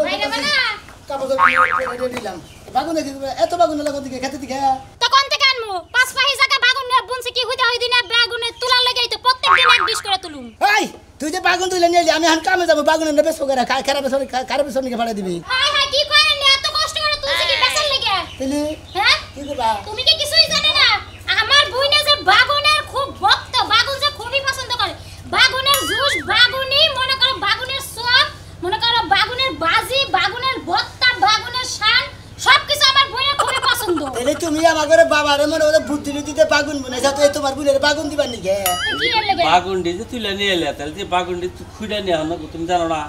বাইরে বানা কাপড় ধরে দিলাম বাগুন দেখি এত বাগুন লাগো দিকে খেতে দিকে তো কোন থেকে আনমু পাঁচ পাহি জায়গা বাগুন নিয়ে বুনছে কি হইতে হই দিনা বাগুনে তুলা লাগাই তো প্রত্যেকদিন এক ডিশ করে তুলুম এই তুই যে বাগুন তুইলে নিয়ে আমি এখন কামে যাব বাগুনের নেবে সোগরা খারাপ নিকে ফাড়া দিবি হাই হাই কি করেন এত কষ্ট করে তুলছে কি বেচার লাগা তুই হ্যাঁ কি করবা তুমি কি কিছুই জানো না আমার বইনে যে বাগুনের খুব ভক্ত বাগুন যে খুবই পছন্দ করে বাগুনের জুস বাগুনি মনে করো বাগুনের সব মনে করো বাগুনের বাজি বাগুনের ভর্তা বাগুনের শান সবকিছু আমার বইনের খুবই পছন্দ তাহলে তুমি আমার ঘরে বাবারে মনে ওদের বুদ্ধি দিতে বাগুন বনাইছা তো তোমার বুনের বাগুন দিবার নিকে কি এর লাগে বাগুন দিতে তুইলা নিয়ে এলে তাহলে যে বাগুন দি তুই খুঁড়া নিয়ে আনো তুমি জানো না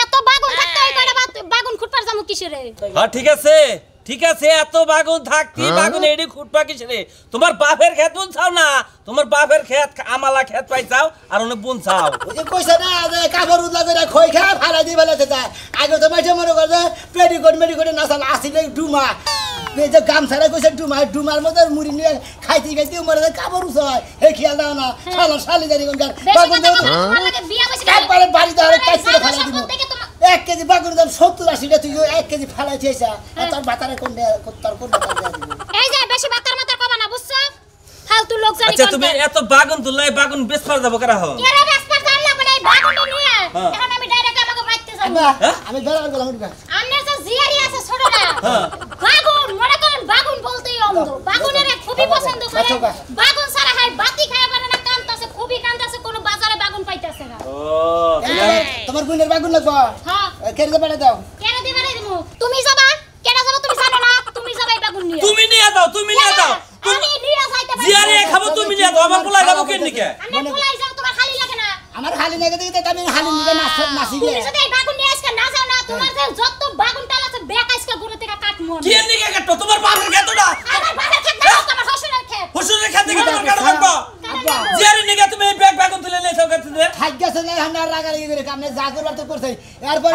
এত বাগুন থাকতে ওই কয়টা বাগুন খুঁটপার জামু কিসেরে হ্যাঁ ঠিক আছে এত বাগুন থাকতি বাগুন এডি খুঁটপা কিসেরে তোমার বাপের ক্ষেত বুন চাও না তোমার বাপের ক্ষেত আমালা ক্ষেত পাইছাও আর অনেক বুন চাও ওই যে কইছ না যে কাপড় উদলা করে খই খা ফালা দি বেলাতে যায় আগে তো মাইছে মনে করে পেডিকোট নাসাল আসিলে ডুমা এই যে গামছাড়া কইছে ডুমার মধ্যে মুড়ি নিয়ে খাইতে মরে যায় কাপড় উছয় হে খেয়াল দাও না শালি জানি কোনকার বাগুন দাও তোমার লাগে বিয়া বসে একবারে বাড়িতে আর কাইছে ফালা দিব 1 কেজি বাগুন দাম 70-80 টাকা তুই 1 কেজি ফালাইছিস আর তোর বাতারে কোন দিব এই যে বেশি বাতার মাতার কবা না বুঝছো ফালতু লোক জানি আচ্ছা তুমি এত বাগুন তুললাই বাগুন বেচপার যাব করা হও এরা বেসপার জানলা বলে বাগুন নিয়ে এখন আমি ডাইরেক্ট আমাকে মারতে যাব আমি বেড়ার গেলাম উঠবা আমনের যে জিয়ারি আছে ছোটটা বাগুন মনে করেন বাগুন বলতেই অন্ধ বাগুনের খুবই পছন্দ করে বাগুন সারা হয় বাতি খায় পারে না কান্তাছে খুবই কান্তাছে কোন বাজারে বাগুন পাইতাছে না ও তোমার গুণের বাগুন লাগবে হ্যাঁ কেন দেবে দাও কেন দিবা রে দিমু তুমি যাবা কেন যাবা তুমি জানো না তুমি যাবাই বাগুন নিয়ে তুমি নিয়ে দাও আমি নিয়ে যাইতে পারি জিয়ারে খাবো তুমি নিয়ে দাও আমার পোলা খাবো কেন নিকে আমি পোলাই যাও তোমার খালি লাগে না আমার খালি লাগে দেখতে আমি খালি নিয়ে নাচি গে তুমি যদি এই বাগুন নিয়ে আজকে না যাও না তোমার যে যত বাগুন টাল আছে বেক আজকে ঘুরে থেকে কাটমু কি নিকে কাটো তোমার বাপের খেতটা আমার বাবার ক্ষেত না তোমার শ্বশুরের ক্ষেত শ্বশুরের খেতে গেলে তোমার কাটো কাটবো জিয়ারে নিকে তুমি এই ব্যাগ বাগুন তুলে নিয়ে যাও কাটতে দে ভাগ্যছে না হান্ডা রাগারাগি করে কামনে যা করবার তো করছাই এরপরে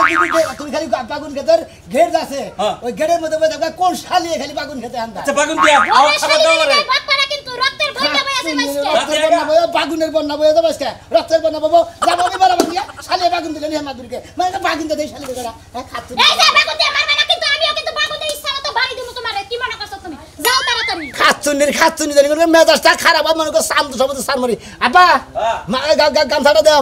তুমি খালি বাগুন খেতের ঘের আছে ওই ঘেরের মধ্যে দেখবা কোন শালিয়ে খালি বাগুন খেতে হান্ডা আচ্ছা বাগুন দিয়া আও খাবার দাও রে বাপারা কিন্তু রক্তের বন্যা বয়ে আছে মাইসকে বাগুনের বন্যা বয়ে যাবে আজকে রক্তের বন্যা বাবু যাবো আমি বরাবর দিয়া শালিয়ে বাগুন দিলে নিয়ে মাদুরকে মানে বাগুন দেই শালিয়ে করা খাচ্ছি এই যে বাগুন দিয়ে মারবে না কিন্তু আমিও কিন্তু বাগুন দিয়ে ইচ্ছা মতো বাড়ি দিমু তোমারে কি মনে করছো তুমি যাও তাড়াতাড়ি খাচ্ছুনি জানি করে মেজাজটা খারাপ মনে করে শান্ত সবতে সার মারি আব্বা মা গামছাটা দাও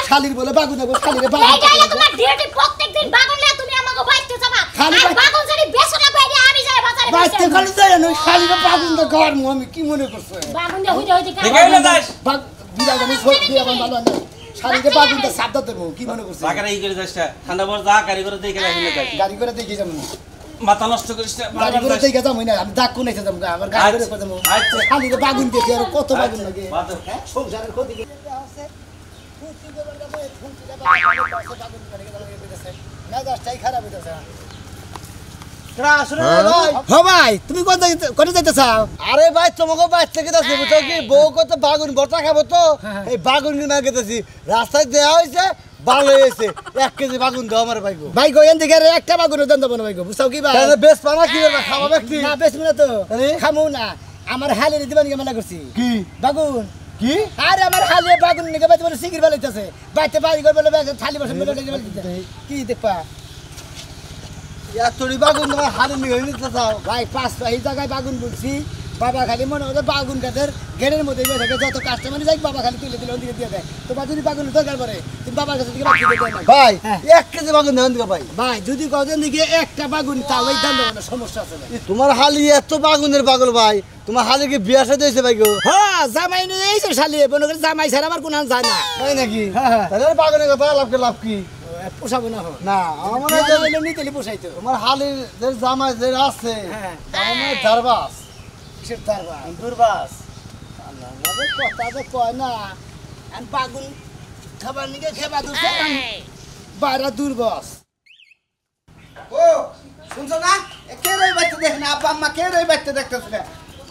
শালির বলে বাগুন দেবো শালিরে বাগুন এই গাইলে তোমার ডিউটি প্রত্যেকদিন বাগুন নিয়ে তুমি আমাকে বাইতে যাবা আর বাগুন যদি বেশো না বাইরে আমি যাই বাজারে বাইতে গেলে যাই না শালিরে বাগুন দে ঘর আমি কি মনে করছ বাগুন দিয়ে হইতে হইতে দেখাইলে যাস বাগ বিরা জানি সব বিয়া ভালো না শালিরে বাগুন দে সাবধান দেবো কি মনে করছ বাগারে এই করে যাসটা ঠান্ডা বড় যা গাড়ি করে দেখে রাখিলে যাই গাড়ি করে দেখি যাবো মাথা নষ্ট করিস না গাড়ি করে দেখে যাবো না আমি দাগ কোনাইতে যাবো আবার গাড়ি করে যাবো আচ্ছা শালিরে বাগুন দিয়ে আর কত বাগুন লাগে সংসারের ক্ষতি খারাপ হইতেছে ভাই তুমি কোথায় যাইতে চাও আরে ভাই তোমাকে বাইর থেকে যাচ্ছি বুঝছো কি বউ কত বাগুন ভর্তা খাবো তো এই বাগুন কিনে গেতেছি রাস্তায় দেওয়া হয়েছে ভালো হয়েছে 1 কেজি বাগুন দাও আমার ভাইগো ভাইগো এন দিকে একটা বাগুন দেন দেবো না ভাইগো বুঝছাও কি ভাই বেশ পানা কি খাওয়া ব্যক্তি না বেশ না তো খামু না আমার হালে দিবান মানা করছি কি বাগুন কি আরে আমার হালে বাগুন নিকে বাইতে বলে সিগির বেলাইতেছে বাইতে বাড়ি করে বলে থালি বসে মেলে কি দেখবা এতটি বাগুন তোমার হাতে নিয়ে নিতে চাও ভাই 5 এই জায়গায় বাগুন বলছি বাবা খালি মনে হচ্ছে বাগুন গাছের গেটের মধ্যে থাকে যত কাস্টমার যাই বাবা খালি তুলে দিলে ওদিকে দিয়ে দেয় তোমার যদি বাগুন দরকার পড়ে তুমি বাবার কাছে থেকে রাখি দেবে না ভাই 1 কেজি বাগুন দেন দিবা ভাই ভাই যদি কদিন দিকে একটা বাগুন তাও এই দাম দেবো না সমস্যা আছে তোমার হালি এত বাগুনের পাগল ভাই তোমার হালি কি বিয়া সাথে হয়েছে ভাই গো হ্যাঁ জামাই নিয়ে এই তো শালি মনে করে জামাই ছাড়া আমার কোন যায় না তাই নাকি তাহলে বাগুনের কথা লাভ কি পোষাবো না না আমার মনে হয় নিতে পোষাইতো তোমার হালির যে জামাই যে আছে আমার দারবাস কিসের দারবাস দুর্বাস কথা তো কয় না বাগুন খাবার নিকে খেবা দুছে বাইরা দুর্বাস ও শুনছো না কে রই বাচ্চা দেখ না আব্বা আম্মা কে রই বাচ্চা দেখতেছ না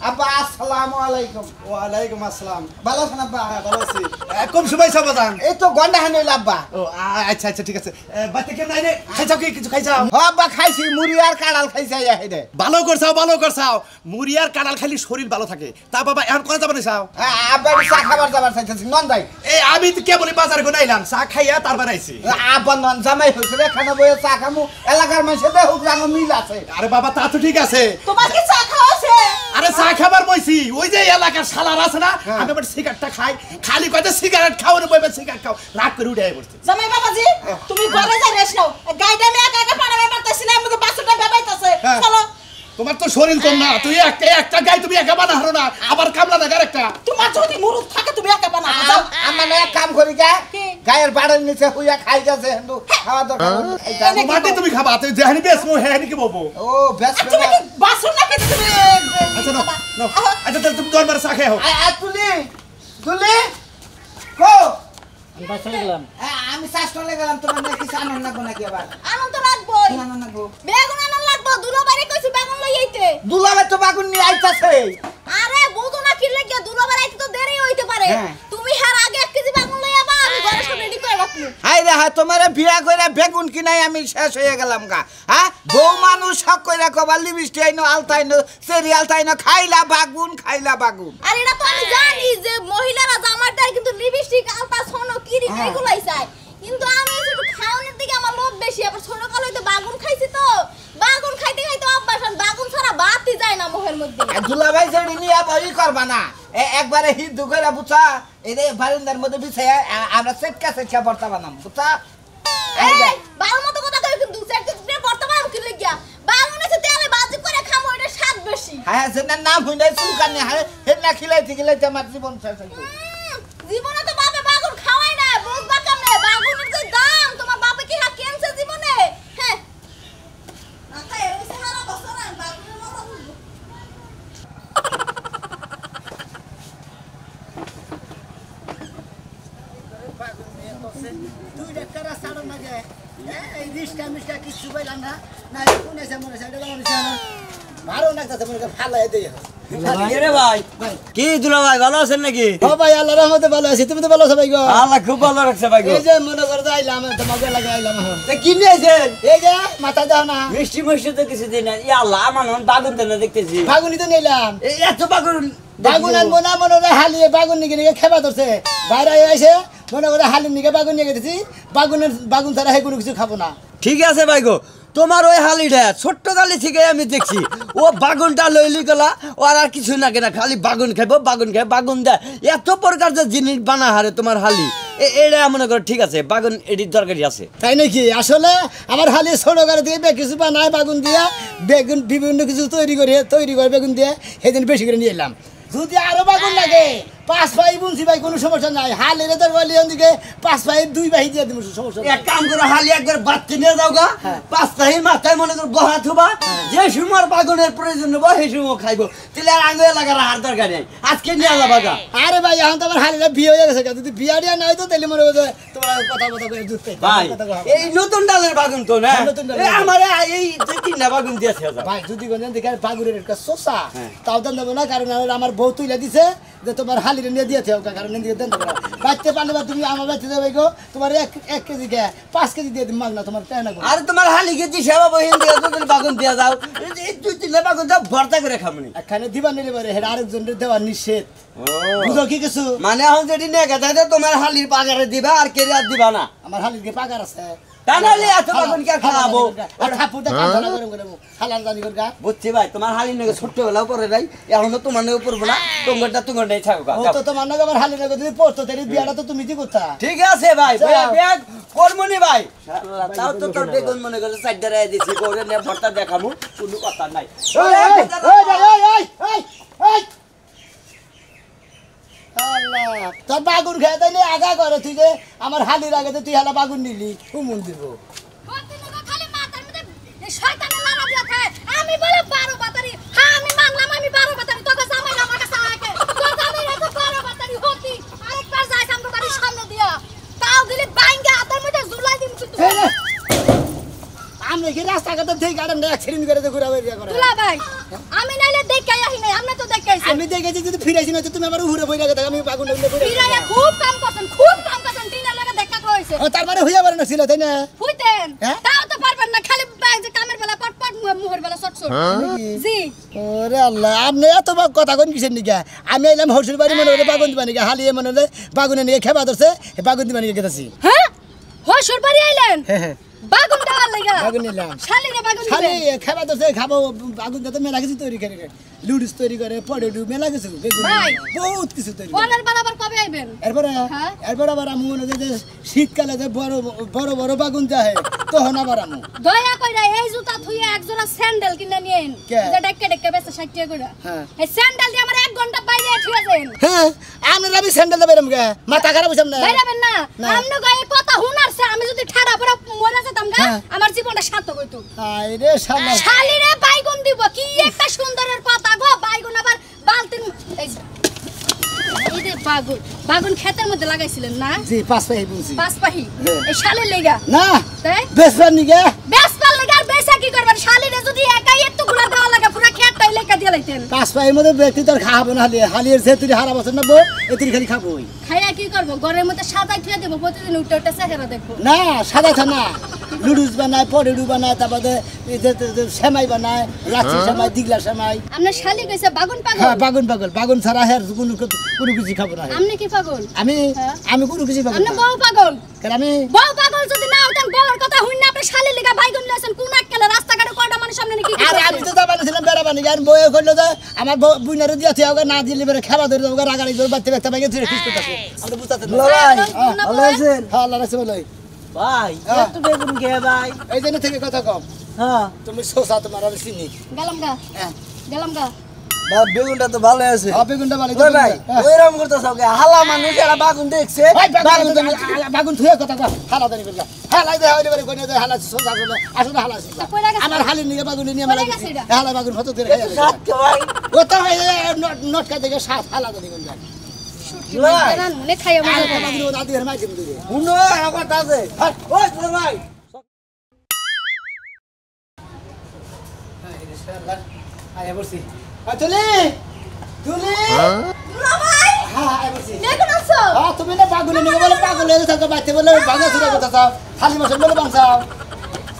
আব্বা আসসালামু আলাইকুম। ওয়ালাইকুম আসসালাম। ভালো আছেন আব্বা? হ্যাঁ ভালো আছি। কোন সময় সাবাদান? এই তো গন্ডা হানি হইল আব্বা। ও আচ্ছা আচ্ছা ঠিক আছে। বাতে কেন নাই রে? খাইছাও কি কিছু খাইছাও? হ আব্বা খাইছি, মুড়ি আর কাঁড়াল খাইছি হেডে। ভালো করছাও ভালো করছাও। মুড়ি আর কাঁড়াল খাইলে শরীর ভালো থাকে। তা বাবা এখন কোন যাবেন চাও? আব্বা চা খাবার যাবার চাইতেছি, নন যাই। এই আমি তো কেবলই বাজারে গো নাইলাম, চা খাইয়া তারপর আইছি। আব্বা নন জামাই হইছে রে, খানা বইয়ে চা খামু, এলাকার মানুষের দেহ জানো মিল আছে। আরে বাবা তা তো ঠিক আছে। তোমার কি চা খাওয়া আছে? আরে চা খাবার বইছি, ওই যে এলাকার শালার আছে না, আমি আবার সিগারেটটা খাই, খালি কয়টা সিগারেট খাও না বইবে সিগারেট খাও, রাগ করে উঠে পড়ছে। জামাই বাবাজি তুমি ঘরে যাই রেস্ট নাও, গাইডা আমি একা একা পাড়াবে পারতেছি না, আমাদের বাচ্চাটা বেবাইতাছে। চলো। তোমার তো শরীর কম না, তুই একটা গাই তুমি একা বানা হারো না, আবার কামলা না আরেকটা। তোমার যদি মুরুদ থাকে তুমি একা বানাও। যাও। আমার এক কাম করি গা, গায়ের বাড়ার নিচে হুইয়া খাই গেছে, কিন্তু খাওয়া দরকার নেই। মাটি তুমি খাবা, তুই যেহানি বেসমো হেহানি কি বলবো? ও বেশ তুমি কি বাসন নাকি তুমি? আচ্ছা নাও নাও, আচ্ছা তাহলে তুমি দরবারে চা খেয়ে হও। তুলি তুলি কো বাসলে গেলাম। আমি শাসলে গেলাম, তোমার নাকি আনন্দ লাগবো নাকি আবার? আনন্দ লাগবো। আনন্দ লাগবো, বেগুন আনন্দ লাগবো, দুলো বাইরে কইছি বেগুন লই আইতে। দুলাবে তো বাগুন নিয়ে আইতাছে। আরে বুঝো না কি লাগে, দুলো বাইরে আইতে তো দেরি হইতে পারে। তুমি হার আগে 1 কেজি বেগুন লই আবা, আমি ঘরে সব রেডি করে রাখবো। হাই রে হাই, তোমারে বিয়া কইরা বেগুন কিনাই আমি শেষ হয়ে গেলাম গা। হ্যাঁ বউ মানুষ হক কইরা কবার লিপস্টিক আইনো, আলতাইনো, চেরি আলতাইনো, খাইলা বাগুন খাইলা বাগুন। আর এটা তো আমি জানি যে মহিলারা জামার দেয় কিন্তু লিপস্টিক আলতা সোনো কিরি এগুলাই চাই, কিন্তু আমি একটু খাওয়ানোর দিকে আমার লোভ বেশি। আবার ছোট কাল হইতে বাগুন খাইছি তো, বাগুন খাইতে খাইতে অভ্যাস, বাগুন ছাড়া ভাতই যায় না মুখের মধ্যে। দুলাভাই যেড়ি নিয়ে বই করবা না, একবারে হিন্দু কইরা বুঝা, এই যে বারান্দার মধ্যে বিছায়া আমরা সেটকা সেটকা ভর্তা বানাম বুঝা। এই বাল মতো কথা কই, কিন্তু সেটকে বর্তমান কি লাগিয়া বাগুন আছে তেলে ভাজি করে খামো, এটা স্বাদ বেশি। হ্যাঁ সেটার নাম হই নাই সুলকানি, হ্যাঁ হেনা খিলাইতে খিলাইতে আমার জীবন শেষ হইতো। জীবনে তো বাপে বাগুন খাওয়াই না, বুঝবা কেমনে বাগুনের যে দাম, তোমার বাপে কি কেনছে জীবনে? হ্যাঁ আচ্ছা এর সারা বছর আর বাগুনের মতো বুঝবো। দুই ডাক্তার সাড়ো না যে এই রিস্কা মিস্কা কিছু পাইলাম না, না কোন এসে মনে সাইডে গেলাম না, ভালো লাগতেছে মনে ফালাই দেই। কি দুলা ভাই ভালো আছেন নাকি? ও ভাই আল্লাহর রহমতে ভালো আছি, তুমি তো ভালো আছো ভাই গো? আল্লাহ খুব ভালো রাখছে ভাই গো। এই যে মনে করে আইলাম তোমাকে লাগে আইলাম এখন। কি নিয়েছেন? এই যে মাথা দাও না, মিষ্টি মিষ্টি তো কিছু দিন না। ইয়া আল্লাহ আমার মন বাগুন তো না দেখতেছি। বাগুনি তো নিলাম। এই এত বাগুন বাগুন আর মনে মনে হালিয়ে বাগুন নিকে নিকে খেবা ধরছে, বাইরে এসে মনে করে হালির নিকে বাগুন নিয়ে গেছি, বাগুন ছাড়া হে কোনো কিছু খাবো না। ঠিক আছে ভাই গো, তোমার ওই হালিটা ছোট্ট কালি থেকে আমি দেখছি, ও বাগুনটা লইলি গেলা, ও আর কিছু না কেনা, খালি বাগুন খাইবো, বাগুন খাই বাগুন দেয়, এত প্রকার যে জিনিস বানা হারে তোমার হালি। এটা মনে করো ঠিক আছে, বাগুন এটির দরকারি আছে। তাই নাকি? আসলে আমার হালি ছোট করে দিয়ে কিছু বানায় বাগুন দিয়ে, বেগুন বিভিন্ন কিছু তৈরি করে বেগুন দিয়ে সেদিন বেশি করে নিয়ে এলাম। যদি আরো বাগুন লাগে 5 পাই বুনছি ভাই, কোনো সমস্যা নাই। হালিরে তোর বলি ওদিকে 5 পাই 2 পাই দিয়ে দিব, সমস্যা নাই। এক কাম করে হালি একবার বাচ্চা নিয়ে যাও গা, 5 তারিখ মাথায় মনে করো বহা থুবা, যে সময় বাগুনের প্রয়োজন নেবো সেই সময় খাইবো, তাহলে আর আঙ্গুলে লাগার হার দরকার নেই, আজকে নিয়ে যাবা গা। আরে ভাই এখন তো আমার হালিরা বিয়ে হয়ে গেছে, যদি বিয়া দিয়া নাই তো তাহলে মনে করো তোমার কথা করে দুধ পাই ভাই এই নতুন ডালের বাগুন তো না, নতুন ডালের আমার এই 2-3টা বাগুন দিয়েছে ভাই। যদি গঞ্জন দেখে বাগুনের একটা শোষা তাও দেন দেবো না, কারণ আমার বউ তুইলা দিছে যে তোমার হালিরে নিয়ে দিয়েছে, কারণ নিয়ে দেন দেবো না। বাচ্চা পারলে বা তুমি আমার বাচ্চা দেবে গো, তোমার 1 কেজি 5 কেজি দিয়ে দিন মাগ না, তোমার তাই না? আর তোমার হালিকে যে সেবা বহিন দিয়ে তুমি বাগুন দিয়ে যাও, এই 2-3টা বাগুন দাও ভর্তা করে খামনি। এখানে দিবা নিলে পারে, হেটা আরেকজনের দেওয়া নিষেধ, বুঝো কি কিছু? মানে এখন যেটি নিয়ে গেছে তোমার হালির পাগারে দিবা আর কেড়ে আর দিবা না। আমার হালিরকে পাগার আছে, তা নাহলে এত বাগুন কে খাওয়াবো? বুঝছি ভাই, তোমার হালির নাকি ছোট্টবেলাও পরে নাই, এখন তো তোমার উপর বলা তোমার নেই থাকো। তোমার নাকি আমার হালির নাকি তুমি পড়তো, তাই বিয়াটা তো তুমি কি করতা? ঠিক আছে ভাই, ব্যাগ করমনি ভাই, তাও তো তোর বেগুন মনে করে 4টা রায় দিছি, করে নিয়ে ভর্তা দেখামু, কোনো কথা নাই। তোর বাগুন খেয়ে তাইলে আগা করে, তুই যে আমার হালির আগে তুই হালা বাগুন নিলি, হুমুন দিব। আমি বলে 12 বাতারি, হ্যাঁ আমি মানলাম আমি 12 বাতারি, তোকে জামাই আমার কাছে আগে তোর জামাই তো 12 বাতারি হতি, আরেকবার যাইছ আমরা বাড়ির সামনে দিয়া, তাও দিলি বাইঙ্গা হাতের মধ্যে ঝুলাই দিম কিন্তু। আমি কি রাস্তাঘাটে ঠিক গাড়ি না অ্যাক্সিডেন্ট করে তো ঘুরা বেরিয়া করে। দুলা ভাই আমি নাইলে দেখাই আহি নাই, আমরা তো দেখাই হইছে আমি দেখেছি যদি ফিরাইছি না তুমি আমার উহুরে বইরা গেছে আমি বাগুন উড়ে বইরা ফিরাইয়া খুব কাম করছেন টিনা লাগা দেখা কইছে ও তার মানে হইয়া পারে না ছিল তাই না হইতেন হ্যাঁ? তাও তো পারবেন না খালি যে কামের বেলা পটপট মুহের বেলা চট জি ওরে আল্লাহ আপনি এত কথা কোন কিসের নিকা আমি এলাম হরসুর বাড়ি মনে হলে বাগুন দিবা নিকা হালিয়ে মনে হলে বাগুনে নিয়ে খেবা ধরছে বাগুন দিবা নিকা গেছি হ্যাঁ হসুর বাড়ি আইলেন হ্যাঁ বাগুন দেওয়ার লাগা বাগুন নিলাম শালিরে বাগুন খালি দিবেন খেবা ধরছে খাবো বাগুন তো মেলা কিছু তৈরি করে লুডুস তৈরি করে পড়েডু মেলা কিছু বেগুন ভাই। বহুত কিছু তৈরি করে। বনের বারাবার কবে আইবেন এরপরে হ্যাঁ। এরপরে আবার আমি মনে হয় যে শীতকালে যে বড় বড় বড় বাগুন যায় তখন আবার আমু দয়া কইরা এই জুতা থুইয়া এক জোড়া স্যান্ডেল কিনে নিয়েন কে? যে ডেকে ডেকে বেচে 60 টাকা কইরা হ্যাঁ। এই স্যান্ডেল দিয়ে আমার 1 ঘন্টা বাইরে ঠিয়াছেন হ্যাঁ আমি রবি স্যান্ডেল দেবেন গে মাথা খারাপ হইছাম না বাইরাবেন না না। আমনে গায়ে কথা হুনারছে আমি যদি ঠাড়া পড়া মরে যেতাম গা হ্যাঁ। আমার জীবনটা সার্থক হইতো হায় রে শালা শালিরে বাইগুন দিব কি একটা সুন্দরের কথা গো বাইগুন আবার বালতির এই যে বাগুন বাগুন ক্ষেতের মধ্যে লাগাইছিলেন না জি পাঁচ পাই বুঝি পাঁচ পাহি হ্যাঁ। এই শালের লেগা না তাই বেসবার নিগে বেসপাল লেগা আর বেসা কি করবেন শালিরে যদি একাই একটু গুলা দেওয়া লাগে পুরা ক্ষেতটাই লেখা দিয়ে লাইতেন পাঁচ পাইয়ের মধ্যে ব্যক্তি তোর খাওয়াবো না হালিয়ের যে তুই হারা বছর নেবো এ তুই খালি খাবো খাইয়া কি করবো ঘরের মধ্যে সাজাই থুয়ে দেবো প্রতিদিন উঠে উঠে চেহারা দেখবো না সাদা থানা লুডুস বানায় পরেডু বানায় তারপরে সেমাই বানায় লাচ্ছি সেমাই দিগলা সেমাই আপনার শালি কইছে বাগুন পাগল হ্যাঁ বাগুন পাগল বাগুন ছাড়া হ্যাঁ কোনো কিছু খাবো না আপনি কি পাগল আমি হ্যাঁ। আমি কোনো কিছু পাগল আপনি না। বউ পাগল কারণ আমি বউ পাগল যদি না হতেন বউর কথা হইন না আপনি শালি লেগা বাইগুন লইছেন কোন আক্কেলে রাস্তাঘাটে কয়টা মানুষ সামনে কি আর আমি তো দাবা ছিলাম বেড়া বানি আর বয়ে করলো যে আমার বুইনারে দিয়েছে ওকে না দিলে বেড়ে খেলা ধরে ওকে রাগাড়ি ধরে বাচ্চা ব্যক্তি ভাই গেছে ঠিক করতেছে আমি বুঝতে ভালো আছেন হ্যাঁ আল্লাহ রাসে বলে ভাই হ্যাঁ। এত বেগুন খেয়ে ভাই এই জন্য থেকে কথা কম হ্যাঁ তুমি সোসা তোমার আমি চিনি গেলাম গা হ্যাঁ গেলাম গা ভাই বেগুনটা তো ভালো আছে বেগুনটা ভালো ওই ভাই ওইরকম করতেছ হালা মানুষ এরা বাগুন দেখছে বাগুন তো বাগুন থুয়ে কথা কম হালা দানি বললা হালাই দে হইলে বলে কোনে হালা সোসা সোসা আসলে হালা সোসা কইরা গেছে আমার হালি নিয়ে বাগুন নিয়ে মারা কইরা গেছে গেছে এটা? হালা বাগুন ফটো ধরে খাইয়া গেছে সাতকে ভাই ও তো নটকা থেকে সাত হালা দানি কোন যায় ভাই রান মনে খাইয়া আর মজা বাগুন ও দাদি আর মাই দিন দিবে শুনো আমার আছে ওই বড় ভাই আয় বসি চলে তুলে না ভাই হ্যাঁ আয় বসি দেখুন আসো হ্যাঁ তুমি না পাগল নিয়ে বলে পাগল হয়ে থাকো বাচ্চা বলে ভাঙা চুরা কথা চাও খালি বসে বলে বাঁচাও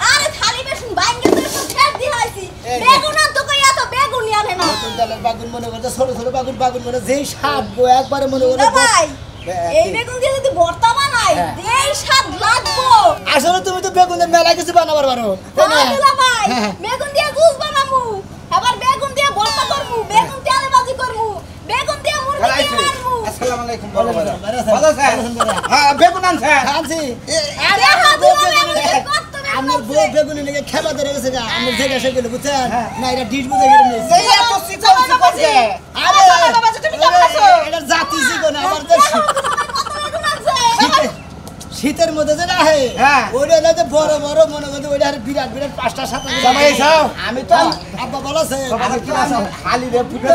আরে খালি বেশুন বাইঙ্গে তো সব ছেড় দি হইছি এই যে। বেগুন তো কইয়া তো বেগুন আনে না নতুন ডালের বাগুন মনে করতে ছোট ছোট বাগুন মনে যেই স্বাদ গো একবারে মনে করে না ভাই এই বেগুন দিয়ে যদি ভর্তা বানাই হ্যাঁ। এই স্বাদ লাগবো আসলে তুমি তো বেগুনের মেলা কিছু বানাবার পারো তাই না? না ভাই হ্যাঁ। বেগুন দিয়ে জুস বানামু আবার বেগুন দিয়ে ভর্তা করমু বেগুন দিয়ে আলু ভাজি করমু বেগুন দিয়ে মুরগি দিয়ে মারমু আসসালামু আলাইকুম বড় ভাই ভালো আছেন? ভালো আছেন ভালো আছেন দাদা? হ্যাঁ বেগুন আনছেন আনছি আরে হাত আমি বেগুনের লেগে খেলা ধরে গেছে গা আমি জেগে সে গেলে বুঝছেন না এটা ডিশ বুঝে গেলে নিয়েছি এই এত চিকন চিকন যে আরে তুমি কেমন আছো? এটা জাতি শিখো না আমার তো শীতের মধ্যে যে না হে হ্যাঁ। ওইটা হলো যে বড় বড় মনে করতে ওইটা আর বিরাট বিরাট পাঁচটা সাতটা জামাই যাও। আমি তো আব্বা বলছে হালি রে ফুটে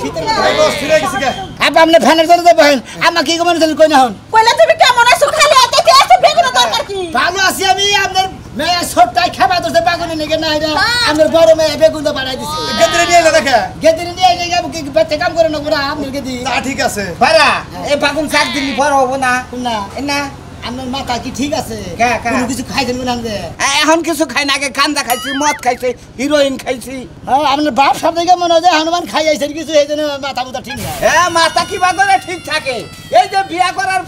শীতের মধ্যে আব্বা আপনি ফ্যানের ধরে দেবেন আমা কি কমেন কই না হন কইলা তুমি কেমন আছো খালি এত এত বেগুনের দরকার কি ভালো আছি আমি আপনার মেয়ে ছোটটাই খেবা ধরছে বাগুনে নিয়ে না এটা আপনার বড় মেয়ে বেগুন তো বাড়াই দিছে গেদরে নিয়ে এলে দেখে গেদিনে নিয়ে যাই কি বেতে কাম করে না পুরা আপনার গেদি তা ঠিক আছে ভাড়া এই বাগুন শাক দিলি বড় হবো না না এ না আপনার মাথা কি ঠিক আছে কে, কে? কোনো কিছু খাইছেন না যে এখন কিছু খাই না আগে গান্দা খাইছি মদ খাইছি হিরোইন খাইছি হ্যাঁ আপনার বাপ সব থেকে মনে হয় যে হনুমান খাই আইছেন কিছু এই জন্য মাথা মুথা ঠিক না এ মাথা কি বাগরে ঠিক থাকে এই যে বিয়া করার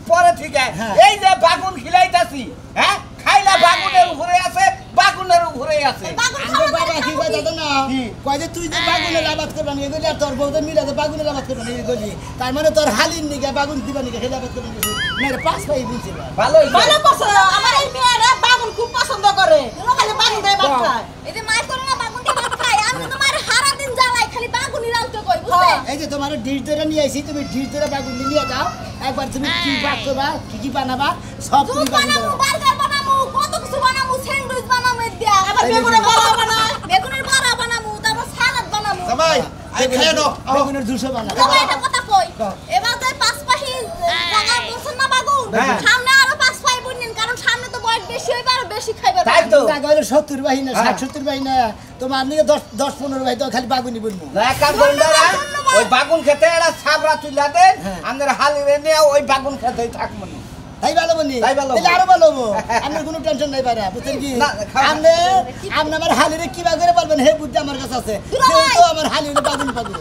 পরে ঠিক হ্যাঁ। এই যে বাগুন খিলাইতাছি হ্যাঁ খাইলা বাগুনের উপরে আছে বাগুনের উপরে আছে আমার বাবা কি কয় জানো না কি? কয় যে তুই যে বাগুনের আবাদ করবা নিয়ে গেলি আর তোর বউদের মিলে যে বাগুনের আবাদ করবা নিয়ে গেলি তার মানে তোর হালির নিকে বাগুন দিবা নিকে খেলে আবাদ করবা নিয়ে না এটা পাঁচ পাই দিয়েছে ভালো হইছে। ভালো করছো আমার এই মেয়েরা বাগুন খুব পছন্দ করে খালি বাগুন দিয়ে ভাত খায় এই যে মায়ের করে না বাগুন দিয়ে ভাত খাই আমি তো মায়ের সারা দিন জ্বালাই খালি বাগুনই রালতে কই বুঝলে এই যে তোমার ডিশ ধরে নিয়ে আইছি তুমি ডিশ ধরে বাগুন নিয়ে যাও একবার তুমি কি বাদ করবা কি বানাবা সব তুমি জুস বাগুন বানামু দেবা। বার্গার বানামু কত কিছু বানামু স্যান্ডউইচ বানামু দিয়া আবার বেগুনের বড়া বানায় বেগুনের বড়া বানামু তারপর সালাদ বানামু জামাই আই খেয়ে নাও বেগুনের জুসও বানাবা তবে একটা কথা কই এবার যে পাঁচ পাহি জায়গা বলছেন না বাগুন হ্যাঁ। সামনে আরো পাঁচ পাই বুনলেন কারণ সামনে তো বয়স বেশি হইবে আর বেশি শিখাইবার তাই তো জায়গা হলো 70 বাহি না 60-70 বাহি না তোমার নিকে 10-15 বাহি তো খালি বাগুনি বলবো এক কাম করুন দাদা ওই বাগুন খেতে এরা ছাবড়া তুইলা দেন আমাদের হালিরে নিয়ে ওই বাগুন খেতেই থাকবো না তাই ভালো বনি তাই ভালো তাহলে আরো ভালো হবো আমার কোনো টেনশন নাই পারে বুঝছেন কি না, খাওয়া- আপনি আমার হালিরে কি করে পারবেন হে বুদ্ধি আমার কাছে আছে যেহেতু আমার হালিরে বাগুন পাবেন